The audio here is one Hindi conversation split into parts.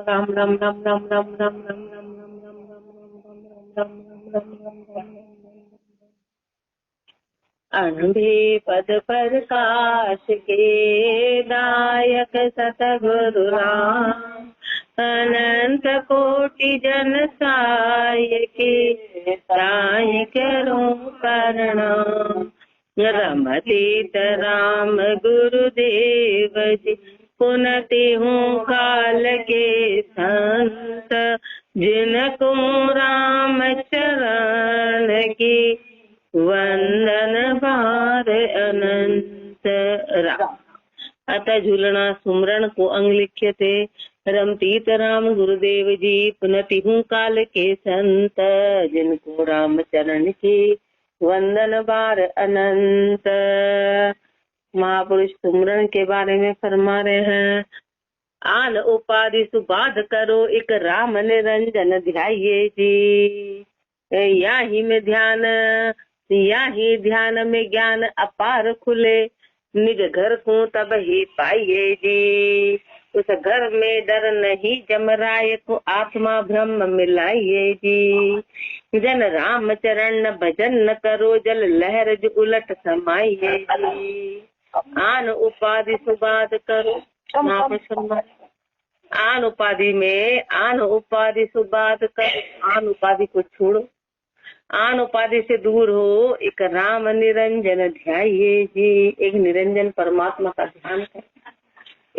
राम राम राम राम राम राम राम राम राम राम राम राम राम राम। अनभे पद प्रकाश के दायक सतगुरु राम, अनंत कोटि जन साय के साय करो प्रणाम। रमतीत राम गुरुदेव जी, पुनति हूँ काल के संत, जिनको राम चरण की वंदन बार अनंत राम। अतः झूलना सुमरण को अंग लिखे थे। रमतीत राम गुरुदेव जी, पुनति हूँ काल के संत, जिनको राम चरण की वंदन बार अनंत। महापुरुष सुमरण के बारे में फरमा रहे हैं। आन उपाधि सुबाध करो, एक राम निरंजन ध्याये जी। याही में ध्यान, याही ध्यान में ज्ञान अपार खुले, निज घर को तब ही पाइये जी। उस घर में डर नहीं जमराय को, आत्मा ब्रह्म मिलाइये जी। जन राम चरण भजन न करो, जल लहर जो उलट समाइये जी। आन उपाधि सुबाद करो, आन उपाधि में आन उपाधि सुबाद करो, आन उपाधि को छोड़ो, आन उपाधि से दूर हो, एक राम निरंजन ध्याये जी। एक निरंजन परमात्मा का ध्यान करें,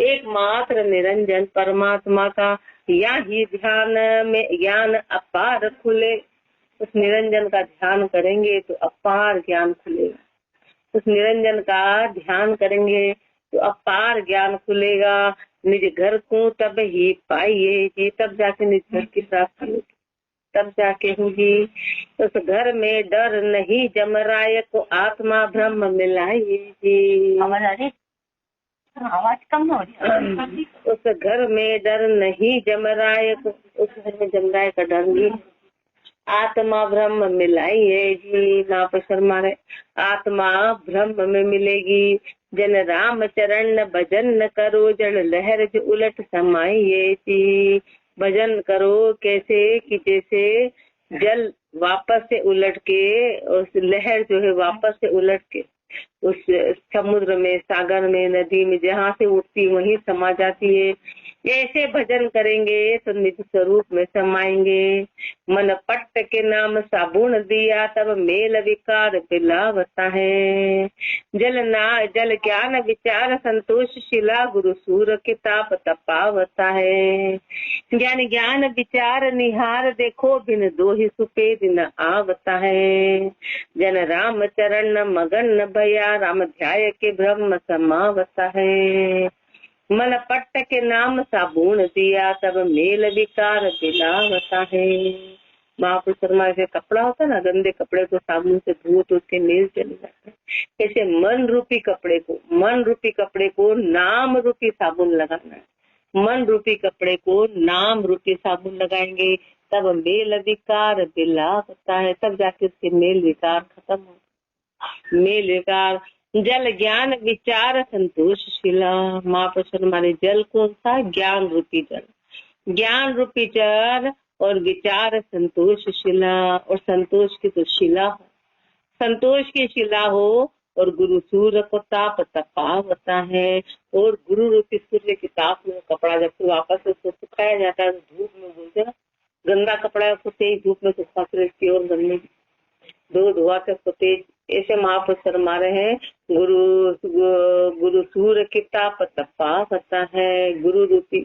एकमात्र निरंजन परमात्मा का या ही ध्यान में ज्ञान अपार खुले। उस निरंजन का ध्यान करेंगे तो अपार ज्ञान खुलेगा, उस निरंजन का ध्यान करेंगे तो अपार ज्ञान खुलेगा। निज घर को तब ही पाइये जी, तब जाके निज घर की प्राप्ति होगी, तब जाके होगी। उस घर में डर नहीं जमराय को, आत्मा ब्रह्म मिलाइये जी। आवाज कम हो रही। उस घर में डर नहीं जमराय को, उस घर में जमराय का डर नहीं, आत्मा ब्रह्म मिलाइये जी। महापुरुष फरमा रहे, आत्मा ब्रह्म में मिलेगी। जन राम चरण भजन न करो, जल लहर जो उलट समाइये जी। भजन करो कैसे कि जैसे जल वापस से उलट के, उस लहर जो है वापस से उलट के उस समुद्र में, सागर में, नदी में जहाँ से उठती वहीं समा जाती है। ऐसे भजन करेंगे तो निज स्वरूप में समाएंगे। मन पट्ट के नाम साबुन दिया, तब मेल विकार पिलावता है। जल ज्ञान विचार संतोष शिला, गुरु सूर किताब तपावता है। ज्ञान विचार निहार देखो, बिन दोहि सुपेद न आवता है। जन राम चरण मगन भया, राम ध्याय के ब्रह्म समावता है। मन पट्ट के नाम साबुन दिया, तब मेल विकार पिलावता है। महापुरुष शर्मा से कपड़ा होता है ना, गंदे कपड़े को साबुन से धो तो उसके मेल चले जाते हैं। ऐसे मन रूपी कपड़े को नाम रूपी साबुन लगाना है। मन रूपी कपड़े को नाम रूपी साबुन लगाएंगे, तब मेल विकार पिलावता है, तब जाके उसके मेल विकार खत्म हो। मेल विकार, जल ज्ञान विचार संतोष शिला। महापुरुष हमारे जल कौन सा? ज्ञान रूपी जल, ज्ञान रूपी जल और विचार संतोष शिला। और संतोष की तो शिला हो, संतोष की शिला हो। और गुरु सूर्य को ताप तपावता है। और गुरु रूपी सूर्य की ताप में कपड़ा जब वापस उसको सुखाया जाता है, धूप में बोलते हैं गंदा कपड़ा उसको तेज धूप में सुखा कर इसकी और गंदे दो धुआ के उसको तेज। ऐसे महापुरुष फरमा रहे हैं, गुरु सूर्य की ताप तपावता है। गुरु रूपी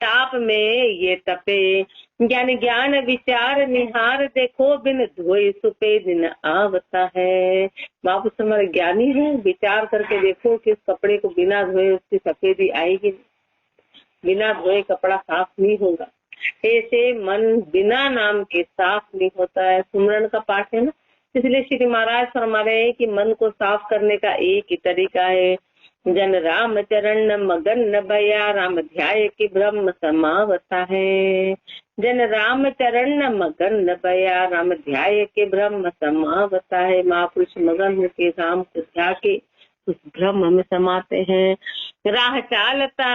ताप में ये तपे। ज्ञान विचार निहार देखो, बिन धोए सुपे दिन आवता है। महापुरुष हमारे ज्ञानी है, विचार करके देखो कि इस कपड़े को बिना धोए उसकी सफेदी आएगी, बिना धोए कपड़ा साफ नहीं होगा। ऐसे मन बिना नाम के साफ नहीं होता है। सुमरण का पाठ है ना, इसलिए श्री महाराज फरमा रहे हैं कि मन को साफ करने का एक ही तरीका है। जन राम चरण मगन न भया, राम ध्याय के ब्रह्म समावता है। जन राम चरण मगन न भया, राम ध्याय के ब्रह्म समावता है। महापुरुष मगन के राम को ध्या के उस ब्रह्म में समाते हैं। राह चालता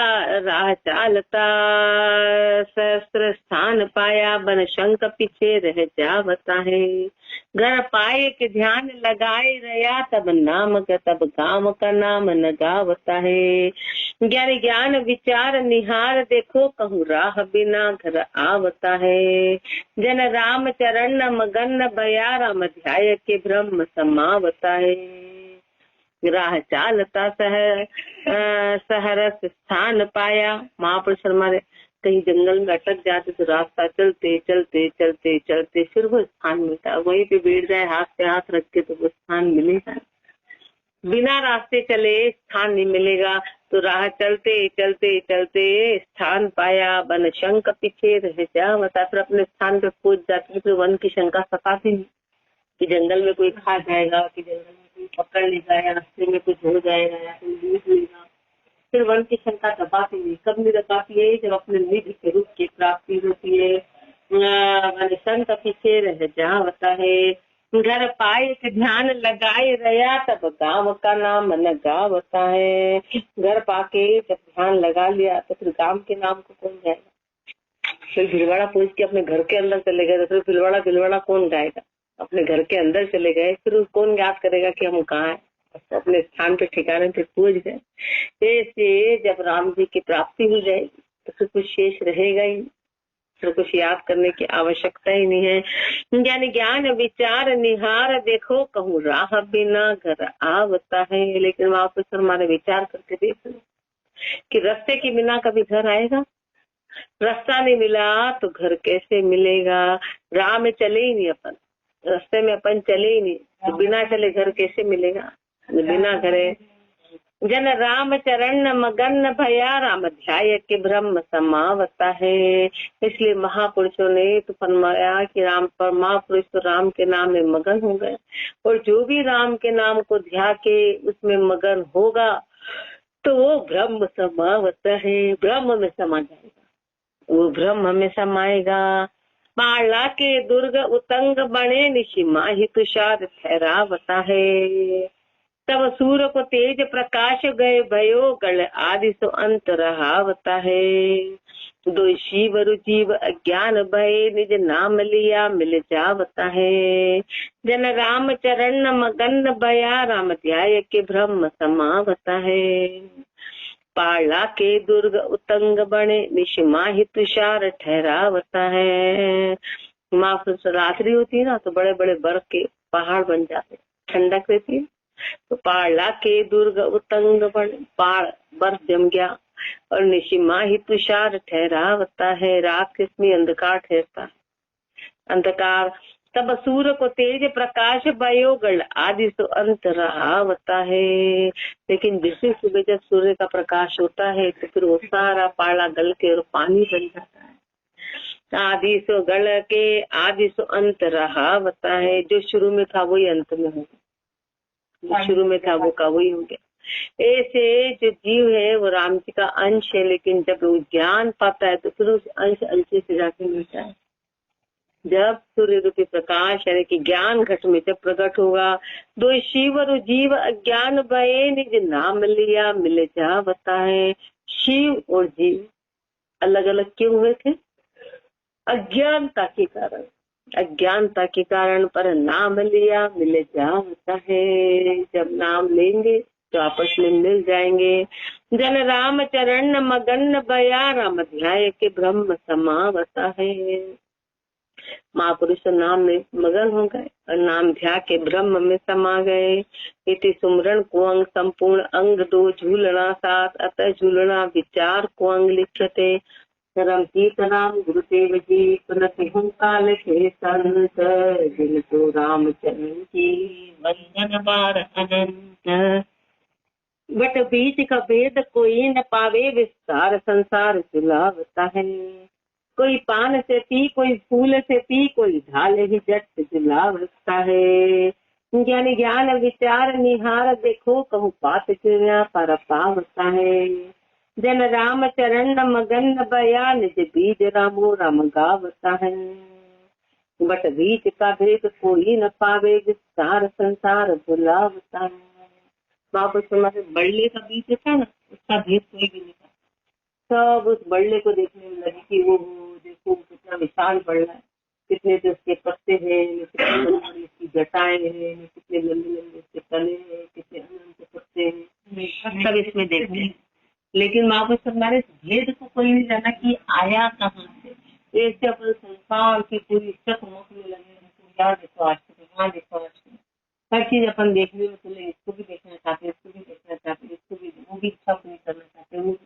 सहस्त्र स्थान पाया, बन शंख पीछे रह जावता है। घर पाए के ध्यान लगाए रया, तब नाम का तब काम का नाम न गावता है। ज्ञान विचार निहार देखो, कहूँ राह बिना घर आवता है। जन राम चरण मगन बया, राम ध्याय के ब्रह्म समावता है। राह चालता सहरस स्थान पाया। महापुरुष हमारे कहीं जंगल में अटक जाते तो रास्ता चलते चलते चलते चलते फिर वो स्थान मिलता, वहीं पे बैठ जाए हाथ पे हाथ रख के तो वो स्थान मिलेगा। बिना रास्ते चले स्थान नहीं मिलेगा। तो राह चलते चलते चलते स्थान पाया, वन शंख पीछे रह जावता। फिर अपने स्थान पे पहुंच जाते, फिर वन की शंका सताती नहीं कि जंगल में कोई खा जाएगा, कि जंगल में कोई पकड़ लेगा, या रास्ते में कुछ हो जाएगा, या कोई लूट लेगा। फिर वन की शंका दबाती नहीं। कब नहीं दबाती है? जब अपने निधि के रूप की प्राप्ति होती है। वन शंख पीछे रह जावता है। घर पाए के ध्यान लगाए रया, तब गाँव का नाम न गावता है। घर पाके जब ध्यान लगा लिया तो फिर गाँव के नाम को कौन गाएगा? फिर भिलवाड़ा पहुंच के अपने घर के अंदर चले गए तो फिर भिलवाड़ा कौन गाएगा? अपने घर के अंदर चले गए, फिर कौन याद करेगा कि हम कहाँ हैं? अपने स्थान पे ठिकाने पे पहुंच गए। ऐसे जब राम जी की प्राप्ति हो जाएगी तो फिर कुछ शेष रहेगा ही, फिर कुछ याद करने की आवश्यकता ही नहीं है। यानी ज्ञान विचार निहार देखो, कहूँ राह बिना घर आवता है। लेकिन वापस हमारे विचार करके देखो कि रास्ते के बिना कभी घर आएगा? रास्ता नहीं मिला तो घर कैसे मिलेगा? राह में चले ही नहीं अपन, रास्ते में अपन चले ही नहीं, तो बिना चले घर कैसे मिलेगा? बिना घरे जन राम चरण मगन भया, राम ध्याय के ब्रह्म समावता है। इसलिए महापुरुषों ने तो फरमाया कि राम पर महापुरुष तो राम के नाम में मगन हो गए, और जो भी राम के नाम को ध्या के उसमें मगन होगा तो वो ब्रह्म समावता है, ब्रह्म में समा जाएगा, वो ब्रह्म में समाएगा। बाला के दुर्ग उतंग बने, निशिमा ही तुषार ठहरावता है। तब सूर्य को तेज प्रकाश गए भयो, गण आदि सो अंत रहावता है। दो शिव रुजीव अज्ञान भय, निज नाम लिया मिल जावता है। जन राम चरण मगन भया, राम ध्याय के ब्रह्म समावता है। पाला के दुर्ग उतंग बने, निशिमा ही तुषार ठहरावता है। महापुरुष रात्रि होती है ना तो बड़े बड़े बर्फ के पहाड़ बन जाते, ठंडक रहती है। तो पाला के दुर्ग उतंग बने, पहाड़ बर्फ जम गया, और निशिमा ही तुषार ठहरावता है। रात किसमें अंधकार ठहरता है, अंधकार। तब सूर्य को तेज प्रकाश भयो, गण आदि सो अंत रहावता है। लेकिन जिससे सुबह जब सूर्य का प्रकाश होता है तो फिर वो सारा पाला गल के और पानी बन जाता है। आदि सो गल के आदि सो अंत रहावता है। जो शुरू में था वही अंत में होगा, जो शुरू में था वो का वही हो गया। ऐसे जो जीव है वो राम जी का अंश है, लेकिन जब वो ज्ञान पाता है तो फिर उस अंश से जाके मिलता है। जब सूर्य रूपी प्रकाश यानी कि ज्ञान घट में जब प्रकट होगा, दो शिव और जीव अज्ञान भये, निज नाम लिया मिल जावता है। शिव और जीव अलग अलग क्यों हुए थे? अज्ञानता के कारण, अज्ञानता के कारण, पर नाम लिया मिल जावता है। जब नाम लेंगे तो आपस में मिल जाएंगे। जन राम चरण मगन भया, राम ध्याय के ब्रह्म समावता है। महापुरुष नाम में मगन हो गए और नाम ध्या के ब्रह्म में समा गए। इति सुमरण को अंग संपूर्ण अंग दो, झूलना साथ अतः झूलना विचार को अंग लिखते। परम सीताराम गुरुदेव जी पुनः काल के संत, जिनको रामचंद्र की वंदन बार अनंत। बट बीच का भेद कोई न पावे, विस्तार संसार सुलावता है। कोई पान से पी, कोई फूल से पी, कोई ढाल ही जट जुलावता है। ज्ञानी ज्ञान विचार निहार देखो, कहूँ पात चिड़िया पर पावता है। जन राम चरण मगन भया, निज बीज रामो राम गावता है। बट बीच का भेद कोई न पावे, विस्तार संसार भुलावता है। महापुरुष से बड़ले का बीज होता है ना, उसका भेद कोई भी नहीं था। सब उस बड़ले को देखने में लगे कि वो देखो कितना विशाल बड़ला है, कितने तो उसके पत्ते हैं, कितनी बड़ी बड़ी इसकी जटाएं हैं, कितने लंबे लंबे उसके तने हैं, कितने अनंत पत्ते हैं, सब इसमें देखते हैं। लेकिन महापुरुष हमारे भेद को कोई नहीं जाना कि आया कहाँ से। ऐसे अपन संसार की पूरी चकमक में लगे, यहाँ देखो आश्चर्य, वहाँ देखो आश्चर्य, हर चीज अपन देखने में चले, इसको भी देखना चाहते, इसको भी देखना चाहते, इसको भी, वो भी इच्छा नहीं करना चाहते वो।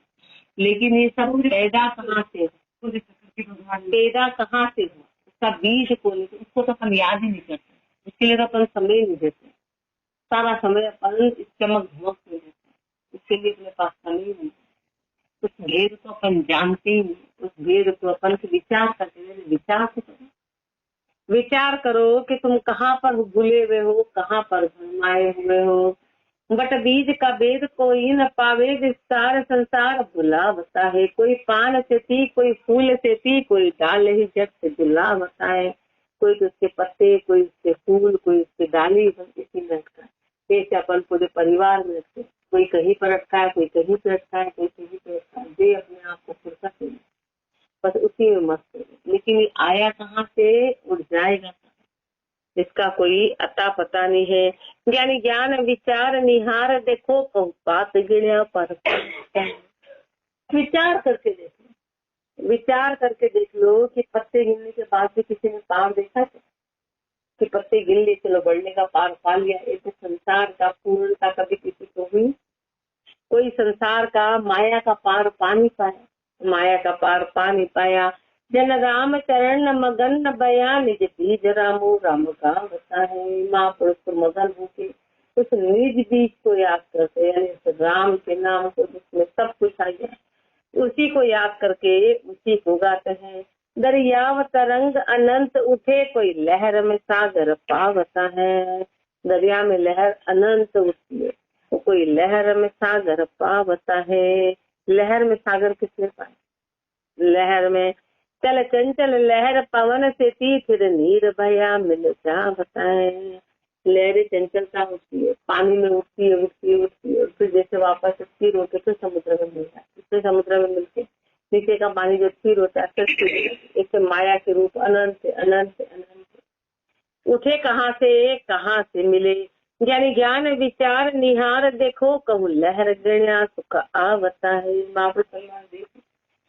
लेकिन ये सब पैदा कहाँ से हो, पैदा कहाँ से हो, उसका बीज को नहीं, उसको तो अपन याद ही नहीं करते, उसके लिए तो अपन समय नहीं देते, सारा समय अपन इस चमक धमक में देते, उसके लिए अपने पास समय नहीं। उस भेद को अपन जानते ही नहीं, उस भेद को अपन से विचार करते हैं। विचार करो कि तुम कहाँ पर भूले हुए हो, कहाँ पर भरमाए हुए हो। बट बीज का भेद कोई न पावे, विस्तार संसार भुला बता है। कोई पान से थी, कोई फूल से थी, कोई डाल ही जग से झुला बता है। कोई तो उसके पत्ते, कोई उसके फूल, कोई उसके डाली, इसी में अटका है। ऐसे अपन पूरे परिवार में रखते, कोई कहीं पर अटका है, कोई कहीं पर अटका है, कोई कहीं पर अटका है। दे अपने आप को फुर्सत नहीं, बस उसी में मस्त है। लेकिन आया कहाँ से, उड़ जाएगा, इसका कोई अता पता नहीं है। यानी ज्ञान विचार निहार देखो, कहूँ बात गिरिया पर। विचार करके देख लो, विचार करके देख लो कि पत्ते गिनने के बाद भी किसी ने पार देखा था कि पत्ते गिन लिए, चलो बढ़ने का पार पा लिया। एक संसार का पूर्णता कभी किसी को हुई? कोई संसार का माया का पार पा नहीं पाया, माया का पार पा नहीं पाया। जन राम चरण मगन न बया, निज बीज रामो राम का बता है। महापुरुष को मगन होके उस निज बीज को याद करते, यानी राम के नाम को जिसमें सब कुछ आ गया, उसी को याद करके उसी को गाते हैं। दरियाव तरंग अनंत उठे, कोई लहर में सागर पावता है। दरिया में लहर अनंत उठती है, तो कोई लहर में सागर पावता है। लहर में सागर किसने पाया? लहर में चल चंचल लहर पवन से थी, फिर नीर भया मिल जा बताए। लहरें चंचलता होती है, पानी में उठती है, उठती है, उठती है, फिर जैसे वापस स्थिर होकर फिर समुद्र में मिलता है। इससे समुद्र में मिलके नीचे का पानी जो स्थिर होता है, एक माया के रूप अनंत अनंत अनंत उठे। कहाँ से मिले? यानी ज्ञान विचार निहार देखो, कहूँ लहर गणा सुख आवता है।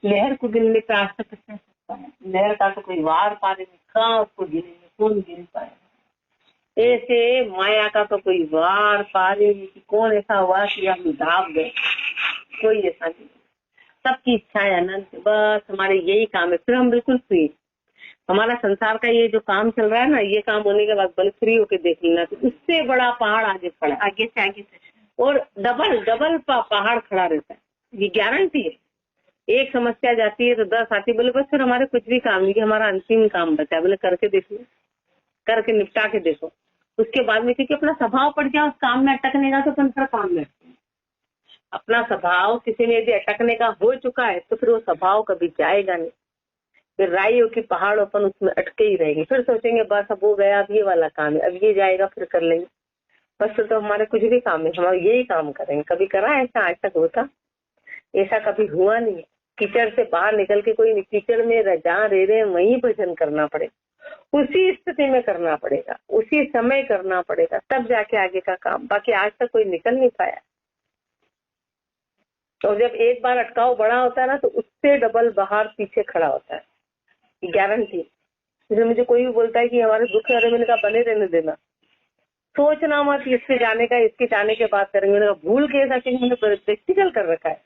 लहर को गिनने का आज तक किसने सकता है? लहर का तो कोई वार पाने में, कहाँ उसको गिने, कौन गिन पाए? ऐसे माया का तो कोई वार पाने में कि कौन ऐसा हुआ कि हम दाब गए, कोई ऐसा नहीं। सबकी इच्छाएं अनंत, बस हमारे यही काम है, फिर हम बिल्कुल फ्री। हमारा संसार का ये जो काम चल रहा है ना, ये काम होने के बाद बल फ्री होके देख लेना, तो उससे बड़ा पहाड़ आगे पड़ा, आगे से आगे से, और डबल पहाड़ खड़ा रहता है, ये गारंटी है। एक समस्या जाती है तो 10 आती, बोले बस फिर हमारे कुछ भी काम नहीं, हमारा अंतिम काम बचा, बोले करके देखो, करके निपटा के देखो। उसके बाद में क्योंकि अपना स्वभाव पड़ जाए उस काम में अटकने का, तो अपन फिर काम में अपना स्वभाव किसी ने यदि अटकने का हो चुका है तो फिर वो स्वभाव कभी जाएगा नहीं। फिर राइयों की पहाड़ अपन उसमें अटके ही रहेंगे, फिर सोचेंगे बस अब हो गया, अब ये वाला काम है, अब ये जाएगा, फिर कर लेंगे। बस तो हमारे कुछ भी काम है, हमारे यही काम करेंगे। कभी करा ऐसा? आज तक होता ऐसा कभी हुआ नहीं है। कीचड़ से बाहर निकल के कोई कीचड़ में जहाँ रह रहे हैं वहीं भजन करना पड़ेगा, उसी स्थिति में करना पड़ेगा, उसी समय करना पड़ेगा, तब जाके आगे का काम। बाकी आज तक कोई निकल नहीं पाया। तो जब एक बार अटकाव बड़ा होता है ना, तो उससे डबल बाहर पीछे खड़ा होता है, गारंटी। जैसे मुझे कोई भी बोलता है कि हमारे दुख है, मैंने कहा बने रहने देना, सोचना मत इससे जाने का, इसके जाने के बाद करेंगे। मैंने कहा भूल के ऐसा कि मैंने प्रैक्टिकल कर रखा है,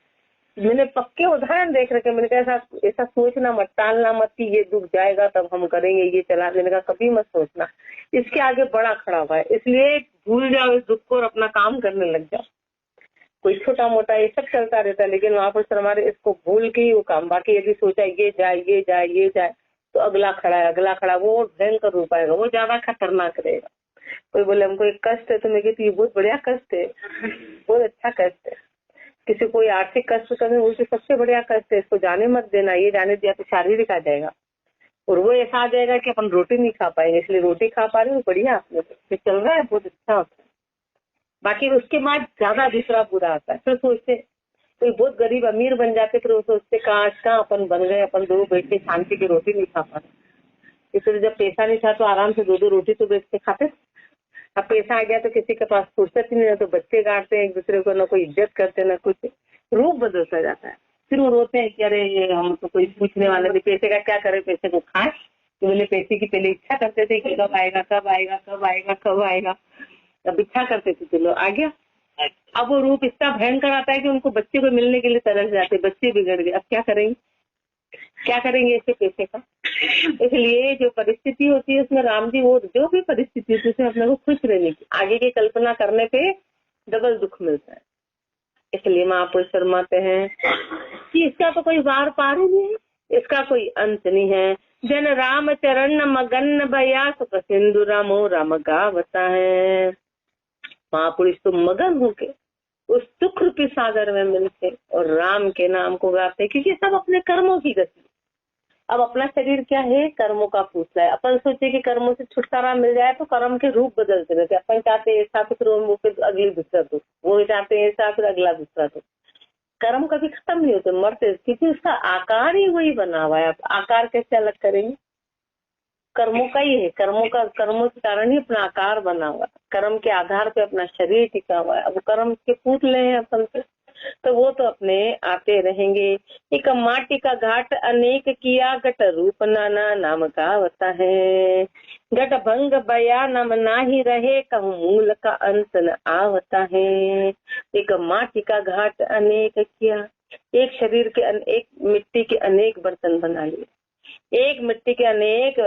मैंने पक्के उदाहरण देख रखे। मैंने कहा ऐसा सोचना मत, टालना मत कि ये दुख जाएगा तब हम करेंगे, ये चला। मैंने कहा कभी मत सोचना, इसके आगे बड़ा खड़ा हुआ है, इसलिए भूल जाओ इस दुख को और अपना काम करने लग जाओ। कोई छोटा मोटा ये सब चलता रहता है, लेकिन वहां पर हमारे इसको भूल के ही वो काम। बाकी यदि सोचा ये जाए ये जाए ये जाए, तो अगला खड़ा है, अगला खड़ा, वो भयंकर रूप आएगा, वो ज्यादा खतरनाक रहेगा। कोई बोले हमको एक कष्ट है, तो मैं कहती ये बहुत बढ़िया कष्ट है, बहुत अच्छा कष्ट है। किसी कोई आर्थिक कष्ट करने, वो सबसे बढ़िया कष्ट है, इसको जाने मत देना। ये जाने दिया तो शारीरिक आ जाएगा, और वो ऐसा आ जाएगा कि अपन रोटी नहीं खा पाएंगे, इसलिए रोटी खा पा रहे हो, बढ़िया आपने चल रहा है, बहुत अच्छा होता है। बाकी उसके बाद ज्यादा दूसरा बुरा आता है। फिर सोचते कोई बहुत गरीब अमीर बन जाते, फिर वो सोचते कहाँ अपन बन गए, अपन दो बैठ के शांति की रोटी नहीं खा पाते। इसलिए जब पैसा नहीं था तो आराम से दो रोटी तो बैठ के खाते। अब पैसा आ गया तो किसी के पास फुर्सत ही नहीं है, तो बच्चे काटते हैं एक दूसरे को, ना कोई इज्जत करते ना कुछ, रूप बदलता जाता है। फिर वो रोते हैं कि अरे ये हम तो कोई पूछने वाला नहीं, पैसे का क्या करे, पैसे को खाए। तो बोले पैसे की पहले इच्छा करते थे कि कब आएगा कब आएगा कब आएगा कब आएगा, तब इच्छा करते थे, चलो आ गया। अब वो रूप इतना भयंकर आता है कि उनको बच्चे को मिलने के लिए तरस जाते, बच्चे बिगड़ गए। अब क्या करेंगे, क्या करेंगे ऐसे पैसे का। इसलिए जो परिस्थिति होती है उसमें राम जी, वो जो भी परिस्थिति होती है उसमें अपने को खुश रहने की, आगे की कल्पना करने पे डबल दुख मिलता है। इसलिए महापुरुष फरमाते हैं कि इसका तो कोई वार पार ही नहीं है, इसका कोई अंत नहीं है। जन राम चरण मगन भया सुख सिंधु रामो राम गावता है। महापुरुष तो मगन होके उस सुख रूपी सागर में मिलते और राम के नाम को गाते, क्योंकि सब अपने कर्मों की गति। अब अपना शरीर क्या है, कर्मों का पूछता है। अपन सोचे कि कर्मों से छुटकारा मिल जाए तो कर्म के रूप बदलते रहते। अपन चाहते हैं ऐसा फिर वो फिर अगली दूसरा दो, वो चाहते हैं ऐसा फिर अगला दूसरा दो। कर्म कभी खत्म नहीं होते, मरते, क्योंकि उसका आकार ही वही बना हुआ है। आकार कैसे अलग करेंगे, कर्मों का ही है, कर्मों के कारण ही अपना आकार बना हुआ है, कर्म के आधार पे अपना शरीर टिका हुआ है। अब कर्म के पूतले हैं अपन से, तो वो तो अपने आते रहेंगे। एक माटी का घाट अनेक किया, घट रूप नाना नाम गावता है। घट भंग बया नाम नाही रहे, कहूँ मूल का अंत न आवता है। एक माटी का घाट अनेक किया, एक शरीर के एक मिट्टी के अनेक बर्तन बना लिए, एक मिट्टी के अनेक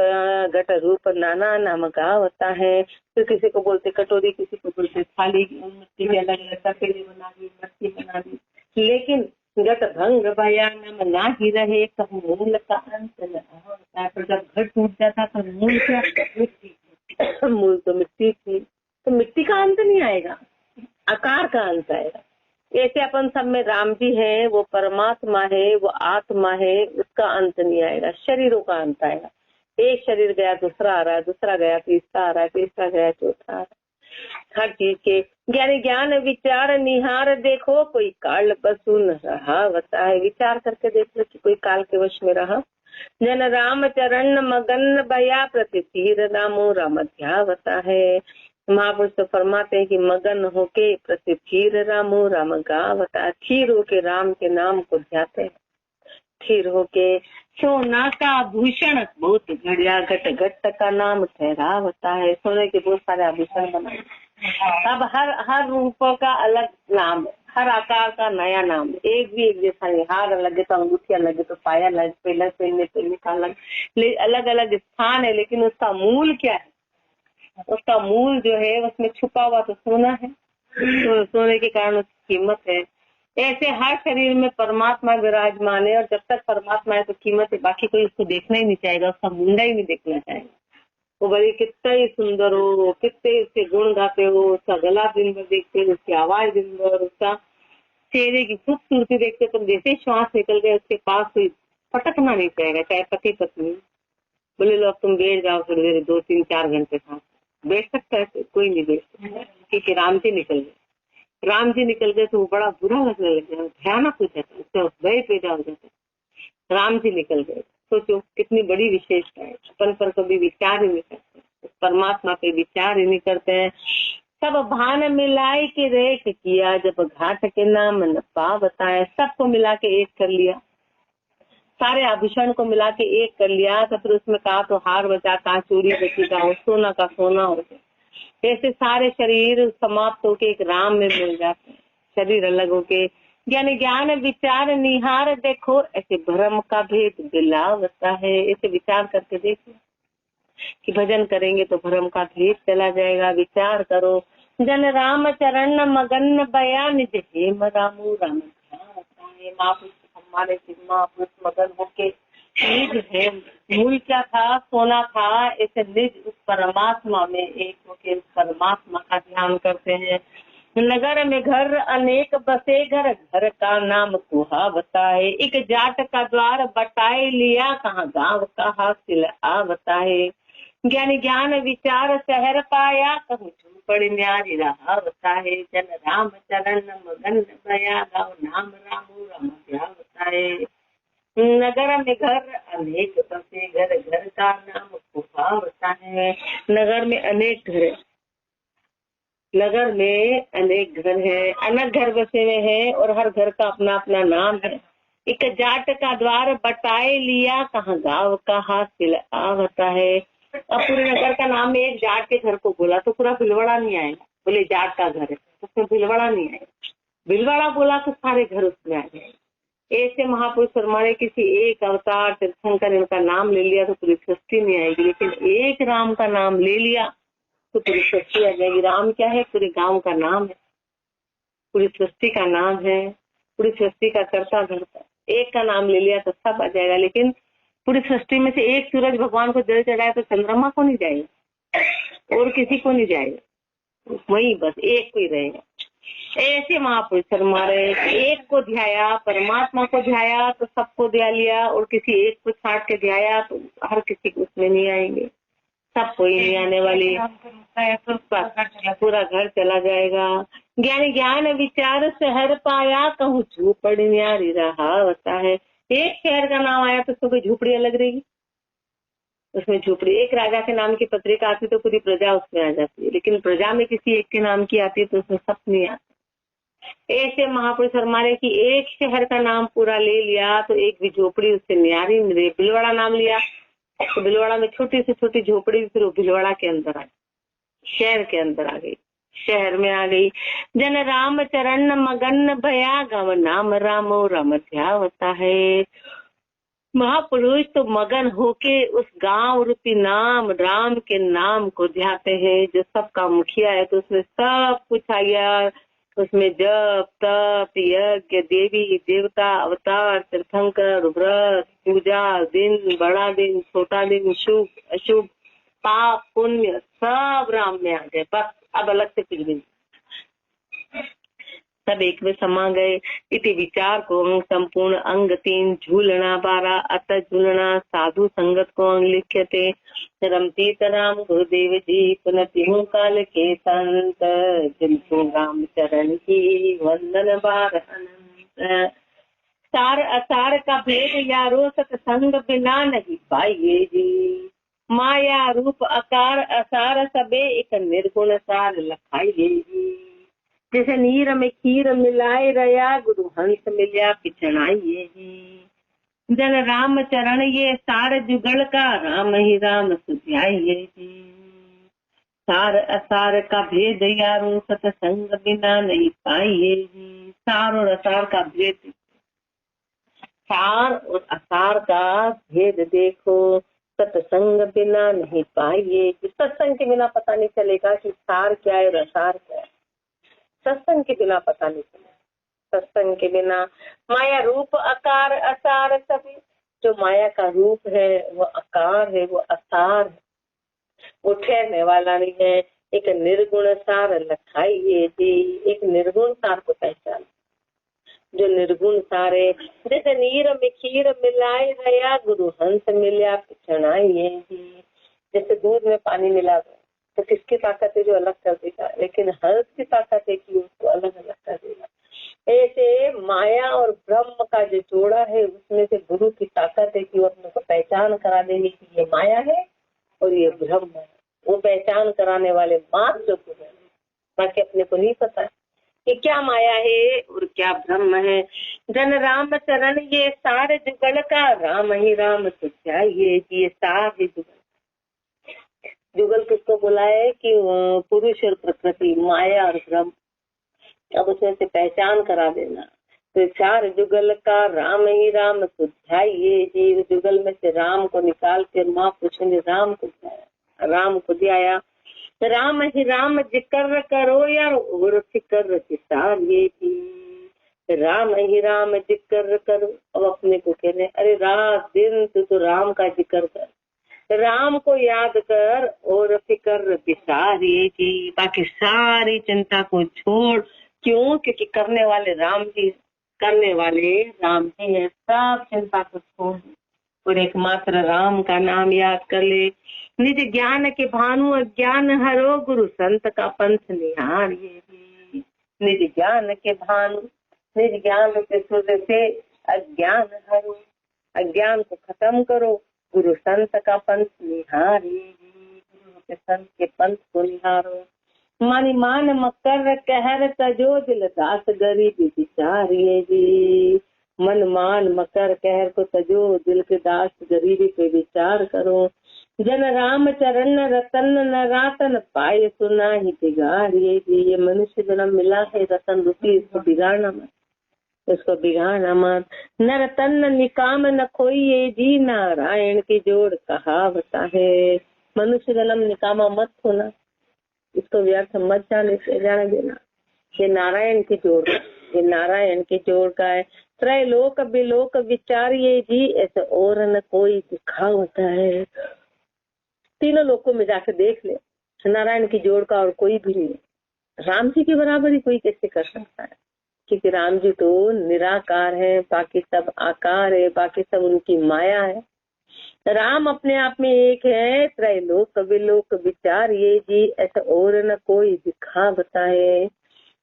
घट रूप नाना नाम गावता है। तो किसी को बोलते कटोरी, किसी को बोलते थाली, मिट्टी के अलग अलग तपेली बना दी, मटकी बना दी, लेकिन घट भंग भया नाम ना ही रहे, कहूँ मूल का अंत न होता है। तो जब घट टूट जाता तो मूल क्या, मिट्टी, मूल तो मिट्टी थी, तो मिट्टी का अंत नहीं आएगा, आकार का अंत आएगा। ऐसे अपन सब में राम जी है, वो परमात्मा है, वो आत्मा है, उसका अंत नहीं आएगा, शरीरों का अंत आएगा। एक शरीर गया दूसरा आ रहा है, दूसरा गया तीसरा आ रहा है, तीसरा गया चौथा आ रहा है। हर चीज के ज्ञान विचार निहार देखो, कोई काल बसु न रहा बता है। विचार करके देख लो कि कोई काल के वश में रहा। जन राम चरण मगन भया, प्रति तीर रामो राम ध्यावता है। महापुरुष तो फरमाते हैं कि मगन होके प्रति थीर रामो राम गावता, थीर होके राम के नाम को ध्याते हैं। थीर होके सोना का आभूषण बहुत घड़िया, घट घट का नाम ठहरावता है। सोने के बहुत सारे आभूषण बनाए। अब हर रूपों का अलग नाम, हर आकार का नया नाम, एक भी एक जैसा नहीं। हार लगे तो अंगूठिया लगे तो पाया अलग, पहनने का अलग, अलग अलग स्थान है, लेकिन उसका मूल क्या है, उसका मूल जो है उसमें छुपा हुआ तो सोना है, तो सोने के कारण उसकी कीमत है। ऐसे हर शरीर में परमात्मा विराजमान है, और जब तक परमात्मा है तो कीमत है, बाकी कोई उसको देखना ही नहीं चाहेगा, उसका मुंडा ही नहीं देखना चाहेगा। वो भले कितना ही सुंदर हो, कितने उसके गुण गाते हो, उसका गला दिन भर देखते हो, उसकी आवाज दिन भर, उसका चेहरे की खूबसूरती देखते, तो जैसे श्वास निकल गए उसके पास कोई पटकना नहीं चाहेगा, चाहे पति पत्नी। बोले लो तुम बैठ जाओ थोड़ी देर, 2 3 4 घंटे साथ बैठ सकता है, कोई नहीं बैठ सकता, क्योंकि राम जी निकल गए। राम जी निकल गए तो वो बड़ा बुरा लगने लग गया, भयानक हो जाता, उसका भय पैदा हो जाता। राम जी निकल गए, सोचो कितनी बड़ी विशेषता है। अपन पर कभी विचार ही नहीं करते, परमात्मा पे विचार ही नहीं करते हैं। सब भान मिलाई के रेख किया, जब घाट के नाम न पावता है। सबको मिला के एक कर लिया, सारे आभूषण को मिला के एक कर लिया, तो फिर उसमें कहा तो हार बचा, कहा चूड़ी बची, कहा सोना का सोना हो गया। ऐसे सारे शरीर समाप्त होके एक राम में मिल जाते हैं, शरीर अलग होके। यानी ज्ञान विचार निहार देखो, ऐसे भ्रम का भेद दिलावता है। ऐसे विचार करके देखो कि भजन करेंगे तो भ्रम का भेद चला जाएगा। विचार करो, जन राम चरण मगन बया, निज हेम रामू राम महापुरुष हमारे महापुरुष मगन होके निज है, मूल क्या था, सोना था, ऐसे निज उस परमात्मा में एक होके उस परमात्मा का ध्यान करते हैं। नगर में घर अनेक बसे, घर घर का नाम कुहा बताए। एक जाट का द्वार बटाए लिया, कहाँ गाँव का हासिल आ बताए। ज्ञानी ज्ञान विचार शहर पाया, कहूँ झूपड़ न्यारी रहावता है। जन राम चरण मगन भया, गाँव नाम रामू रम ध्यावता है। नगर में घर अनेक बसे, घर घर का नाम कुहावता है। नगर में अनेक घर, नगर में अनेक घर है, अनेक घर बसे हुए हैं और हर घर का अपना अपना नाम है। एक जाट का द्वार बटाए लिया, कहाँ गाँव का हासिल आवता है। अब पूरे नगर का नाम में एक जाट के घर को बोला तो पूरा भिलवाड़ा नहीं आएगा, बोले जाट का घर है उसमें भिलवाड़ा नहीं आएगा। भिलवाड़ा बोला तो सारे घर उसमें आ जाएंगे। ऐसे महापुरुष हमारे किसी एक अवतार तीर्थंकर इनका नाम ले लिया तो पूरी सृष्टि नहीं आएगी, लेकिन एक राम का नाम ले लिया तो पूरी सृष्टि आ जाएगी। राम क्या है? पूरे गांव का नाम है, पूरी सृष्टि का नाम है, पूरी सृष्टि का करता धरता। एक का नाम ले लिया तो सब आ जाएगा, लेकिन पूरी सृष्टि में से एक सूरज भगवान को जल चढ़ाए तो चंद्रमा को नहीं जाएगा और किसी को नहीं जाएगा, वही बस एक को ही रहेगा। ऐसे महापुरुष हमारे एक को ध्याया, परमात्मा को ध्याया तो सबको ध्या लिया, और किसी एक को छाट के ध्याया तो हर किसी को उसमें नहीं आएंगे, सब कोई नहीं आने वाली, पूरा घर चला जाएगा। ज्ञान ज्ञान विचार शहर पाया, कहूँ झूपड़ न्यारी रहावता है। एक शहर का नाम आया तो उसको कोई झूपड़ियां लग रही, उसमें झूपड़ी। एक राजा के नाम की पत्रिका आती तो पूरी प्रजा उसमें आ जाती है, लेकिन प्रजा में किसी एक के नाम की आती है तो उसमें सब नहीं आते। ऐसे महापुरुष हमारे की एक शहर का नाम पूरा ले लिया तो एक भी झोपड़ी उससे न्यारी मिले। भिलवाड़ा नाम लिया तो भिलवाड़ा में छोटी से छोटी झोपड़ी फिर वो भिलवाड़ा के अंदर आ गई, शहर के अंदर आ गई, शहर में आ गई। जन राम चरण मगन भया, गाँव नाम रामो रम ध्यावता है। महापुरुष तो मगन होके उस गांव रूपी नाम राम के नाम को ध्याते हैं, जो सबका मुखिया है। तो उसमें सब कुछ आ गया, उसमें जप तप यज्ञ देवी देवता अवतार तीर्थंकर व्रत पूजा, दिन बड़ा दिन छोटा दिन, शुभ अशुभ पाप पुण्य सब राम में आ गए, बस अब अलग से कुछ भी, सब एक में समा गए। इति विचार को अंग संपूर्ण अंग 3 झूलना 12 अत झूलना साधु संगत को अंग लिख्यते। रमतीत राम गुरुदेव जी पुनः काल के संत, जिनको राम चरण की वंदन बार अनंत। सार असार का भेद यारो सत्संग बिना नहीं पाइए जी, माया रूप आकार असार सबे एक निर्गुण सार लखाइए जी। जैसे नीर में खीर मिलाए रया, गुरु हंस मिल्या पिछड़ाइए जी। जन राम चरण ये सार जुगल का, राम ही राम सुझाइए जी। सार असार का भेद यारो सत्संग बिना नहीं पाइए जी। सार और असार का भेद, सार और असार का भेद देखो, सत्संग बिना नहीं पाइए। सत्संग के बिना पता नहीं चलेगा कि सार क्या है और असार क्या है, सत्संग के बिना पता नहीं चलेगा। सत्संग के बिना माया रूप आकार असार सभी, जो माया का रूप है वो आकार है, वो असार है, वो ठहरने वाला नहीं है। एक निर्गुण सार लखाइए जी, एक निर्गुण सार को पहचान, जो निर्गुण सारे। जैसे नीर में खीर मिलाए रया, गुरु हंस मिल्या पिछड़ाइए जी। जैसे दूध में पानी मिला तो किसकी ताकत है जो अलग कर देगा, लेकिन हंस की ताकत है कि उसको अलग अलग कर देगा। ऐसे माया और ब्रह्म का जो जोड़ा है उसमें से गुरु की ताकत है कि वो अपने को पहचान करा देंगे कि ये माया है और ये ब्रह्म है। वो पहचान कराने वाले मात्र गुरु है, बाकी अपने को नहीं पता है कि क्या माया है और क्या ब्रह्म है। जन राम चरण ये सार जुगल का, राम ही राम सुझाइए, ये सार है जुगल। जुगल किसको बोला है कि पुरुष और प्रकृति, माया और ब्रह्म, अब उसमें से पहचान करा देना। तो चार जुगल का, राम ही राम सुझाइए जी। जुगल में से राम को निकाल के महापुरुष ने राम को दिया। राम ही राम जिक्र करो यार और फिक्र किसार ये थी। राम ही राम जिक्र करो, अब अपने को कहने अरे रात दिन तो राम का जिक्र कर, राम को याद कर और फिक्र किसार ये थी। बाकी सारी चिंता को छोड़, क्यों? क्योंकि करने वाले राम जी है, सब चिंता को छोड़ और एकमात्र राम का नाम याद कर ले। निज ज्ञान के भानु अज्ञान हरो, गुरु संत का पंथ निहारिए जी। निज ज्ञान के भानु, निज ज्ञान के सूर्य से अज्ञान हरो, अज्ञान को खत्म करो, गुरु संत का पंथ निहारिए जी। गुरु के संत के पंथ को निहारो। मानी मान मकर कहर तजो, दिल दास गरीबी विचारिए जी। मन मान मकर कहर को तजो, दिल के दास गरीबी पे विचार करो। जन राम चरण रतन न रातन पाए, सुना ही बिगाड़िए जी। ये मनुष्य जन्म मिला है रतन रूपी, इसको बिगाड़ना मत, इसको बिगाड़ना मत। न रतन न निकाम न खोइए जी, नारायण की जोड़ कहावत है। मनुष्य जन्म निकामा मत होना, इसको व्यर्थ मत जाने देना। ये नारायण की जोड़, ये नारायण की जोड़ का है। त्रैलोक बिलोक विचारिए जी, ऐसे और न कोई दिखावत है। तीनों लोकों में जाकर देख ले, नारायण की जोड़ का और कोई भी नहीं। राम जी की बराबरी कोई कैसे कर सकता है, क्योंकि राम जी तो निराकार है, बाकी सब आकार है, बाकी सब उनकी माया है। राम अपने आप में एक है। त्रैलोक विलोक विचारिए जी, ऐसा और न कोई दिखावता है।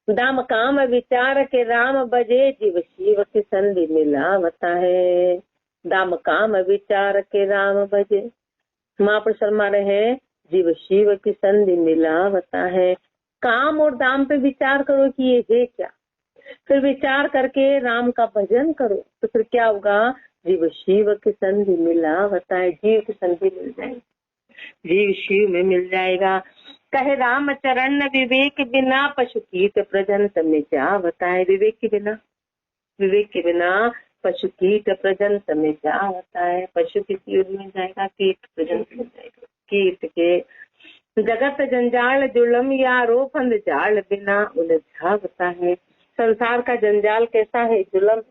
दाम काम विचार के राम बजे, जीव शिव की संधि मिलावता है। दाम काम विचार के राम बजे, महापुरुष फरमा रहे हैं, जीव शिव की संधि मिलावता है। काम और दाम पे विचार करो कि ये है क्या, फिर विचार करके राम का भजन करो, तो फिर क्या होगा, जीव शिव की संधि मिलावता है। जीव की संधि मिल जाएगी, जीव शिव में मिल जाएगा। कहे राम चरण विवेक बिना, पशु कीट प्रजंत में जावता है। विवेक के बिना, विवेक के बिना पशु कीट प्रजंत में जावता है। पशु किसी युद्ध में जाएगा, कीट प्रजंत में जाएगा। कीट के जगत जंजाल जुलम यारो, फंद जाल बिना उलझावता है। संसार का जंजाल कैसा है, जुलम,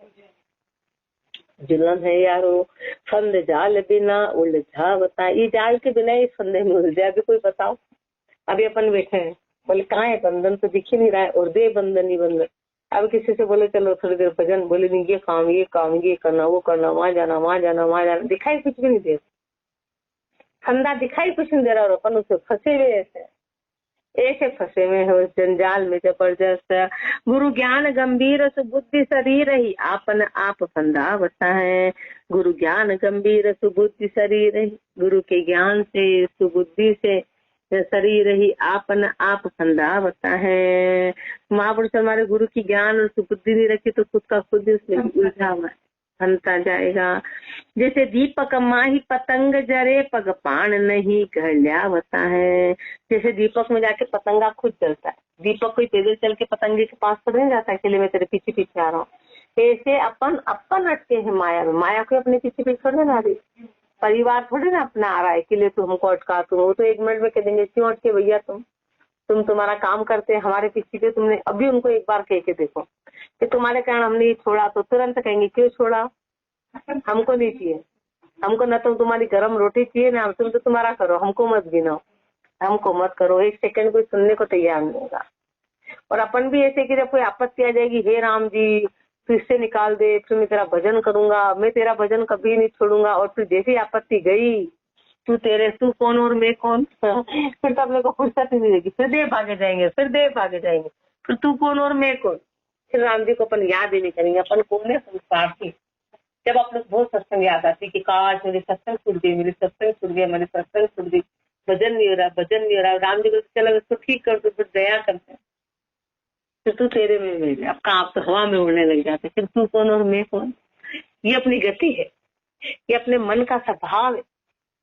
जुलम है यारो। फंद जाल बिना उलझावता, ये जाल के बिना इस फंदे में उलझा। अभी कोई बताओ, अभी अपन बैठे हैं, बोले कहाँ है बंधन, तो दिख ही नहीं रहा है, और दे बंधन ही बंधन। अब किसी से बोले चलो थोड़ी देर भजन, बोले नहीं ये काम ये काम, ये करना वो करना, वहाँ जाना वहाँ जाना वहाँ जाना, दिखाई कुछ भी नहीं दे, फंदा दिखाई कुछ नहीं दे रहा, और अपन उससे फंसे हुए ऐसे फंसे हुए है उस जंजाल में जबरदस्त। गुरु ज्ञान गंभीर सुबुद्धि शरीर ही, आपन आप फंदावता है। गुरु ज्ञान गंभीर सुबुद्धि शरीर ही, गुरु के ज्ञान से सुबुद्धि से शरीर ही आपन आप फंदावता है। महापुरुष हमारे गुरु की ज्ञान और सुबुद्धि नहीं रखी तो खुद का खुद उसमें उलझा हुआ फंता जाएगा। जैसे दीपक माही पतंग जरे, पग पान नहीं कहल्यावता है। जैसे दीपक में जाके पतंगा खुद जलता है, दीपक कोई पैदल चल के पतंगे के पास तो नहीं जाता है, इसलिए मैं तेरे पीछे पीछे आ रहा हूँ। ऐसे अपन अटके हैं माया में, माया को अपने पीछे पीछे छोड़ने ना रही, परिवार थोड़े ना अपना आ रहा है कि ले तू हमको अटका, तुम वो तो 1 मिनट में कह देंगे क्यों अटके भैया, तुम तुम्हारा काम करते हैं हमारे पीछे पे, तुमने अभी उनको एक बार कह के देखो कि तुम्हारे कारण हमने छोड़ा, तो तुरंत कहेंगे क्यों छोड़ा, हमको नहीं चाहिए, हमको न तो तुम्हारी गर्म रोटी चाहिए ना, तुम तो तुम्हारा करो, हमको मत गिनाओ, हमको मत करो। 1 सेकंड कोई सुनने को तैयार नहीं होगा। और अपन भी ऐसे कि जब कोई आपत्ति आ जाएगी, हे राम जी फिर से निकाल दे, फिर मैं तेरा भजन करूंगा, मैं तेरा भजन कभी नहीं छोड़ूंगा, और फिर जैसी आपत्ति गई, तू कौन और मैं कौन, फिर तो अपने को फुर्सत ही नहीं देगी, फिर देर भागे जाएंगे, फिर देर भागे जाएंगे, फिर तू कौन और मैं कौन। फिर राम जी को अपन याद ही नहीं करेंगे, अपन कौन है, संस्कार। जब आप लोग बहुत सत्संग याद आती कि काश मेरी सत्संग छूट गई, मेरी सत्संग छूट गई, मेरी सत्संग छूट गई, भजन नहीं हो रहा, भजन नहीं हो रहा, राम जी को चलो इसको ठीक कर दो, फिर दया करते हैं, फिर तू तेरे में मिल जाए, अब कहाँ आप तो हवा में उड़ने लग जाते, फिर तू कौन और मैं कौन। ये अपनी गति है, ये अपने मन का स्वभाव है,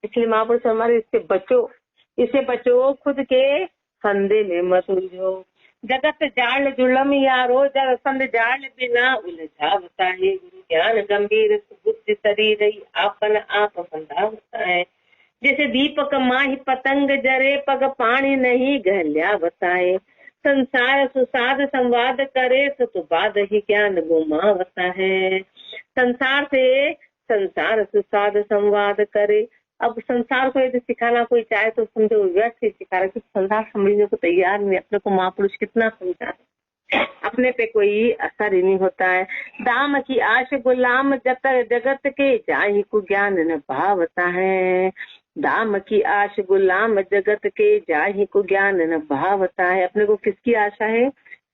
इसलिए महापुरुष हमारे इससे बचो, खुद के फंदे में मत उलझो। जगत जाल जुलम यारो, जग फंद जाल बिना उलझावता है। गुरु ज्ञान गंभीर बुद्धि शरीर आपन आप फंदावता है। जैसे दीपक माही पतंग जरे, पग पानी नहीं गहल्या बताए। संसार सुसाद संवाद करे, तो बाद ही ज्ञान गुमावता है। संसार सुसाद संवाद करे। अब संसार को यदि सिखाना कोई चाहे तो समझो व्यर्थ ही सिखा रहा है, क्योंकि संसार समझने को तैयार नहीं, अपने को महापुरुष कितना समझा है, अपने पे कोई असर ही नहीं होता है। दाम की आश गुलाम जगत के जाहि को ज्ञान न भावता है। दाम की आश गुलाम जगत के जाहि को ज्ञान न भावता है। अपने को किसकी आशा है?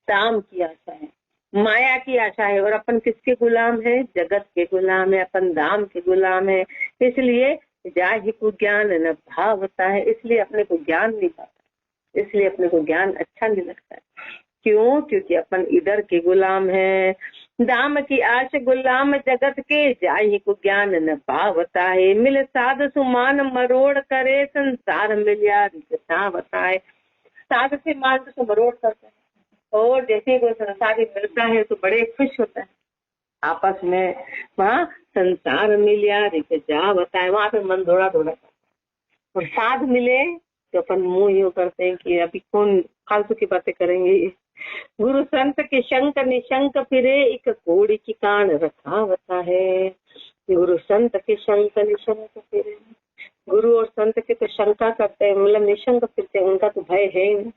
दाम की आशा है, माया की आशा है। और अपन किसके गुलाम है? जगत के गुलाम है, अपन दाम के गुलाम है। इसलिए जाहि को ज्ञान न भावता है, इसलिए अपने को ज्ञान नहीं पाता, इसलिए अपने को ज्ञान अच्छा नहीं लगता है। क्यों? क्योंकि अपन इधर के गुलाम हैं। दाम की आश गुलाम जगत के जाहि को ज्ञान न पावता है। मिल साध सुमान मरोड़ करे संसार मिलिया बताता है। साध से मान तो मरोड़ करते हैं, और जैसे कोई संसारी मिलता है तो बड़े खुश होता है आपस में। वहाँ संसार मिलिया जा बताए, वहाँ पे मन दौड़ा दौड़ा। और साध मिले तो अपन मुंह यूं करते हैं कि अभी कौन फालतू की बातें करेंगे। गुरु संत के शंक निशंक फिरे एक कोड़ी की कान रखा होता है। गुरु संत के शंक निशंक फिरे, गुरु और संत के तो शंका करते हैं, मतलब निशंक फिरते हैं, उनका तो भय है ही नहीं,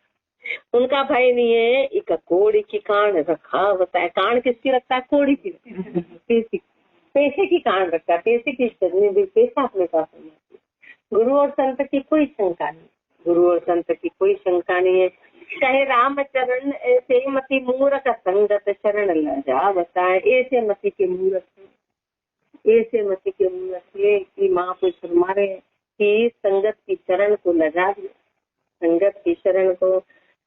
उनका भय नहीं है। एक कोड़ी की कान रखा होता है। कान किसकी रखता है? कोड़ी की, पैसे की कान रखता है, पैसे की पैसा अपने पास नहीं। गुरु और संत की कोई शंका नहीं, गुरु और संत की कोई शंका नहीं है। चाहे राम चरण ऐसे मति मूरख संगत शरण लजा बताए। ऐसे मति के मूरख, ऐसे मति के मूरख ये कि महापुरुष हमारे की संगत की शरण को लजा दिया, संगत की शरण को।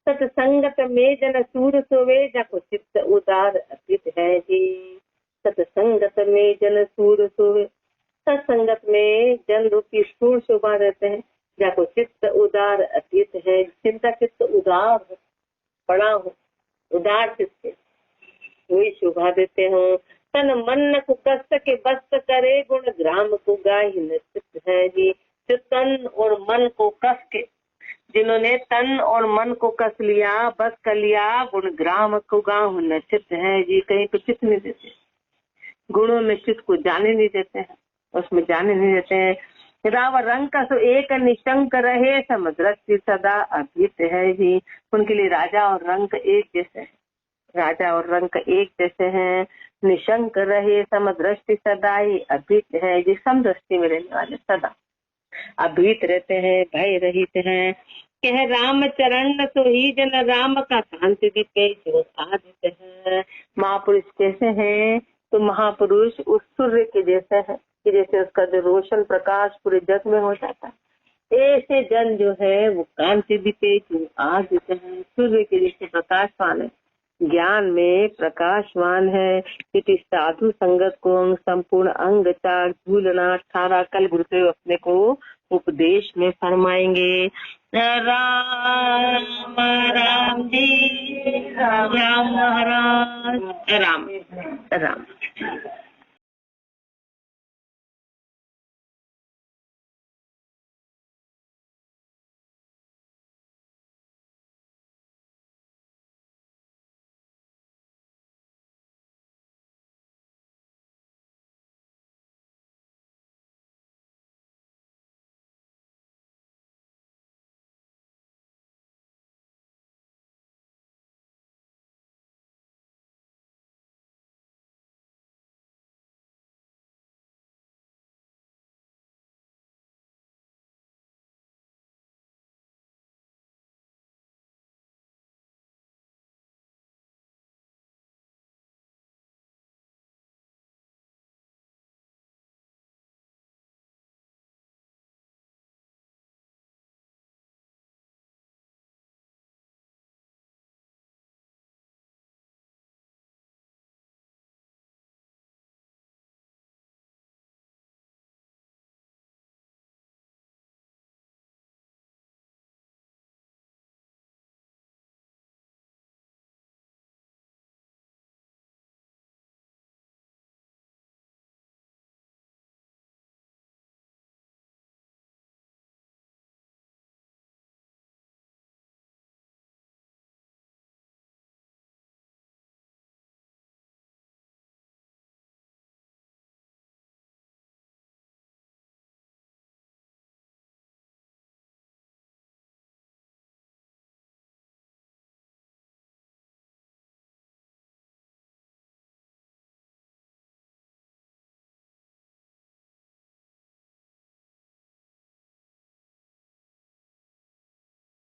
सत्संगत में जन सूर सोवे जाको चित्त उदार अतीत है जी। सत्संगत में जन सूर सोवे, सत्संगत में जन रूपी सूर शोभा रहते हैं। जाको चित्त उदार अतीत है, जिनका चित्त उदार हो, बड़ा हो, उदार चित्त वही शोभा देते हो। तन मन को कष्ट के बस्त करे गुण ग्राम को गाहि निश्चित है जी। जो तन और मन को कस के, जिन्होंने तन और मन को कस लिया, बस कर लिया, गुण ग्राम को गाँव निश्चित है जी। कहीं पे चित्त नहीं देते, गुणों में चित्त को जाने नहीं देते हैं, उसमें जाने नहीं देते हैं। राव रंग का सो एक निशंक रहे समदृष्टि सदा अभित है जी। उनके लिए राजा और रंग एक जैसे है, राजा और रंग एक जैसे हैं। निशंक रहे समदृष्टि सदा ही अभित है जी। समदृष्टि में रहने वाले सदा अभीत रहते हैं, भय रहित हैं। कह राम चरण तो ही जन राम का शांति दीपे जो साधित है। महापुरुष कैसे हैं? तो महापुरुष उस सूर्य के जैसे है कि जैसे उसका जो रोशन प्रकाश पूरे जग में हो जाता है, ऐसे जन जो है वो कांति दीपे जो आदित है, सूर्य के जैसे प्रकाशवान है, ज्ञान में प्रकाशवान है। इति साधु संगत को अंग संपूर्ण अंग चार झूलना 18 कल गुरुदेव अपने को उपदेश में फरमाएंगे। राम राम जी, राम महाराज, राम राम।